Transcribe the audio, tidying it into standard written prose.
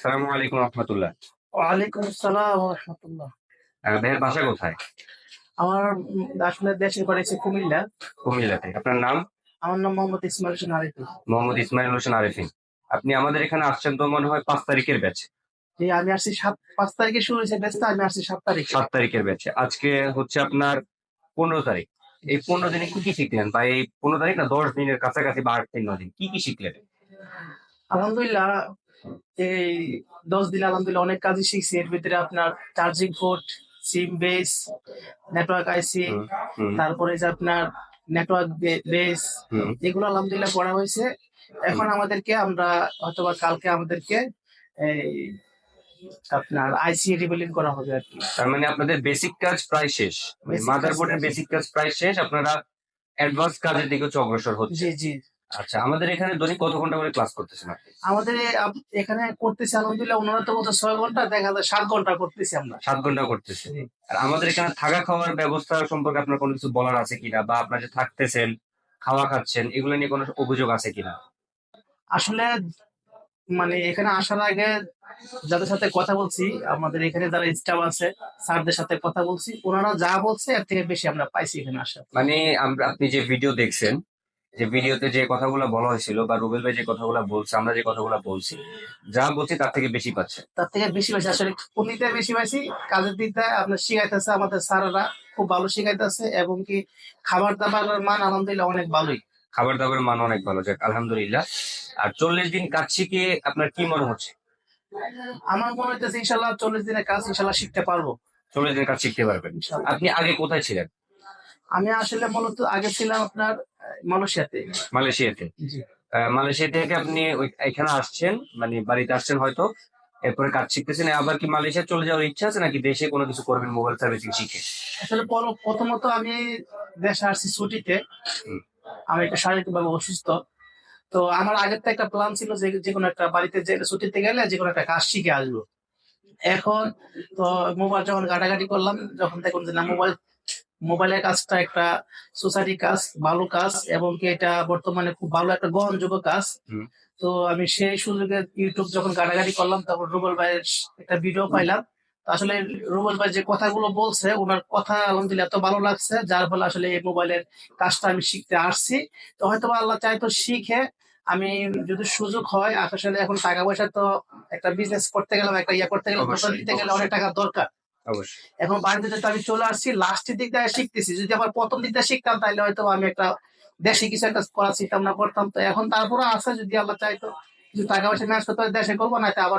সালামু আলাইকুম রহমতুল্লাহ। ওয়ালাইকুম আসসালাম ওয়া রাহমাতুল্লাহ। ভাইয়ের বাসা কোথায়? আমার আসলে দেশের বাড়ি হচ্ছে কুমিল্লা। কুমিল্লাতে। আপনার নাম? আমার নাম মোহাম্মদ ইসমাইল হোসেন আরিফ। মোহাম্মদ ইসমাইল হোসেন আরেফিন। আপনি আমাদের এখানে আসছেন তো মনে হয় 5 তারিখের ব্যাচে। জি, আমি আসছি ৫ তারিখে শুরু হয়েছে ব্যাচটা, আমি আসছি ৭ তারিখে। 7 তারিখের ব্যাচে। আজকে হচ্ছে আপনার 15 তারিখ। এই 15 দিনে কি কি শিখলেন? বা এই 15 তারিখ না 10 দিনের কাছাকাছি বা 8 থেকে 9 দিন কি কি শিখলেন? আলহামদুলিল্লাহ এই ১০ দিন আলহামদুলিল্লাহ অনেক কাজই শিখছি। এর ভিতরে আপনার charging port, SIM base, network আইসি, হুম হুম তারপরে যে আপনার নেটওয়ার্ক বেস, হুম এগুলো আলহামদুলিল্লাহ পড়া হয়েছে। হুম। এখন আমাদেরকে আমরা হয়তোবা কালকে আমাদেরকে এই আপনার আইসি রিবিল্ডিং করা হবে আরকি। তার মানে আপনাদের বেসিক কাজ প্রায় শেষ। মানে বেসিক কাজ মাদারবোর্ডের বেসিক কাজ প্রায় শেষ। আপনারা অ্যাডভান্স কাজের দিকে হচ্ছে অগ্রসর হচ্ছে। জি, জি। আচ্ছা, আমাদের এখানে দৈনিক কত ঘন্টা করে ক্লাস করতেছেন আপনি? আমাদের এখানে করতেছি আলহামদুলিল্লাহ উনারা তো বলছে ৬ ঘন্টা, দেখা যায় ৭ ঘন্টা করতেছি আমরা। 7 ঘন্টা করতেছে। জি। আর আমাদের এখানে থাকা খাওয়ার ব্যবস্থা সম্পর্কে আপনার কোনো কিছু বলার আছে কিনা? বা আপনারা যে থাকতেছেন, খাওয়া খাচ্ছেন, এগুলো নিয়ে কোনো অভিযোগ আছে কিনা? আসলে মানে এখানে আসার আগে যাদের সাথে কথা বলছি, আমাদের এখানে যারা স্টাফ আছে, স্যারদের সাথে কথা বলছি। উনারা যা বলছে এর থেকে বেশি আমরা পাইছি এখানে আসার পর। মানে আপনি যে ভিডিও দেখছেন, যে ভিডিওতে যে কথাগুলো বলা হয়েছিল বা রুবেল ভাই যে কথাগুলো বলছে, আমরা যে কথাগুলো বলছি, যা বলছি তার থেকে বেশি পাচ্ছেন। তার থেকে বেশি পাইছি আসলে, কোনদিকটা বেশি পাইছি, কাজের দিকটা আপনার শিখাইতেছে আমাদের স্যারেরা, খুব ভালো শিখাইতেছে এবং কি খাবার-দাবারের মান আলহামদুলিল্লাহ অনেক ভালোই। খাবার দাবারের মান অনেক ভালো, যাক আলহামদুলিল্লাহ। আর 40 দিন কাজ শিখে আপনার কি মনে হচ্ছে? আমার মনে হইতেছে ইনশাআল্লাহ ৪০ দিনের কাজ ইনশাআল্লাহ শিখতে পারবো। 40 দিন কাজ শিখতে পারবেন। ইনশাআল্লাহ। আপনি আগে কোথায় ছিলেন? আমি আসলে মূলত আগে ছিলাম আপনার মালয়েশিয়াতে। মালয়েশিয়াতে। জি। মালয়েশিয়া থেকে আপনি এখানে আসছেন, মানে বাড়িতে আসছেন হয়তো, এরপরে কাজ শিখতেছেন। আবার কি মালয়েশিয়া চলে যাওয়ার ইচ্ছা আছে নাকি দেশে কোনো কিছু করবেন মোবাইল সার্ভিসিং শিখে? আসলে প্রথমত আমি দেশে আসছি ছুটিতে। হুম, আমি একটু শারীরিকভাবে অসুস্থ। তো আমার আগের তো একটা প্ল্যান ছিল যে যেকোনো একটা বাড়িতে ছুটিতে গেলে যেকোনো একটা কাজ শিখে আসবো। এখন তো মোবাইল যখন ঘাটাঘাটি করলাম, যখন দেখলাম যে না, হুম, মোবাইলের কাজটা একটা সোসাইটি কাজ, ভালো কাজ এবং কি এটা বর্তমানে খুব ভালো একটা গ্রহণযোগ্য কাজ। হুম, তো আমি সেই সুযোগে ইউটিউব যখন ঘাটাঘাটি করলাম তখন রুবেল ভাইয়ের একটা ভিডিও পাইলাম। তো আসলে রুবেল ভাই যে কথাগুলো বলছে, উনার কথা আলহামদুলিল্লাহ এত ভালো লাগছে, যার ফলে আসলে এই মোবাইলের কাজটা আমি শিখতে আসছি। তো হয়তোবা আল্লাহ চায় তো শিখে আমি, যদি সুযোগ হয়, আসলে এখন টাকা পয়সা তো একটা বিজনেস করতে গেলে বা একটা করতে গেলে, দোকান অবশ্যই, দিতে গেলে অনেক অবশ্যই, টাকা দরকার। অবশ্যই। এখন বাড়িতে যেহেতু আমি চলে আসছি, লাস্টের দিক দিয়ে শিখতেছি। যদি আবার ১ম দিক দিয়ে শিখতাম তাহলে হয়তো আমি একটা দেশে কিছু একটা করার চিন্তা ভাবনা করতাম। তো এখন তারপরেও আছে, যদি আল্লাহ চায় তো কিছু টাকা পয়সা ম্যানেজ করতে হয় দেশে করবো, নয়তো আবার